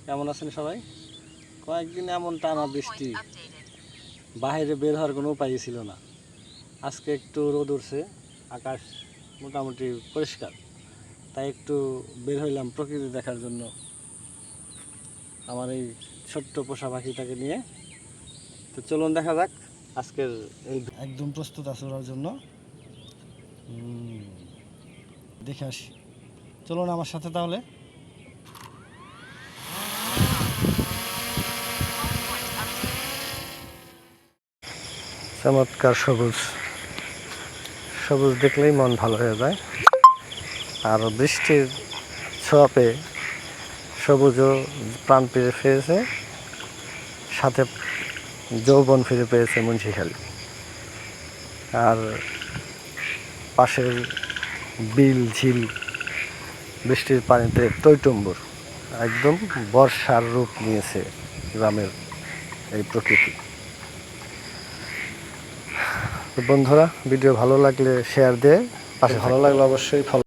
কেমন আছেন সবাই? কয়েকদিন এমন টানা বৃষ্টি, বাইরে বের হওয়ার কোনো উপায় ছিল না। আজকে একটু রোদ উঠছে, আকাশ মোটামুটি পরিষ্কার, তাই একটু বের হইলাম প্রকৃতি দেখার জন্য আমার এই ছোট্ট পোষা পাখিটাকে নিয়ে। তো চলুন দেখা যাক আজকের এই একদম প্রস্তুত আছে ওর জন্য। দেখে আসি, চলুন আমার সাথে তাহলে। চমৎকার সবুজ সবুজ দেখলেই মন ভালো হয়ে যায়, আর বৃষ্টির ছোঁয়া পেয়ে সবুজও প্রাণ ফিরে পেয়েছে, সাথে যৌবন ফিরে পেয়েছে মুন্সিখালী। আর পাশের বিল ঝিল বৃষ্টির পানিতে টইটুম্বুর, একদম বর্ষার রূপ নিয়েছে গ্রামের এই প্রকৃতি। তো বন্ধুরা, ভিডিও ভালো লাগলে শেয়ার দিয়ে পাশে, ভালো লাগলে অবশ্যই ফলো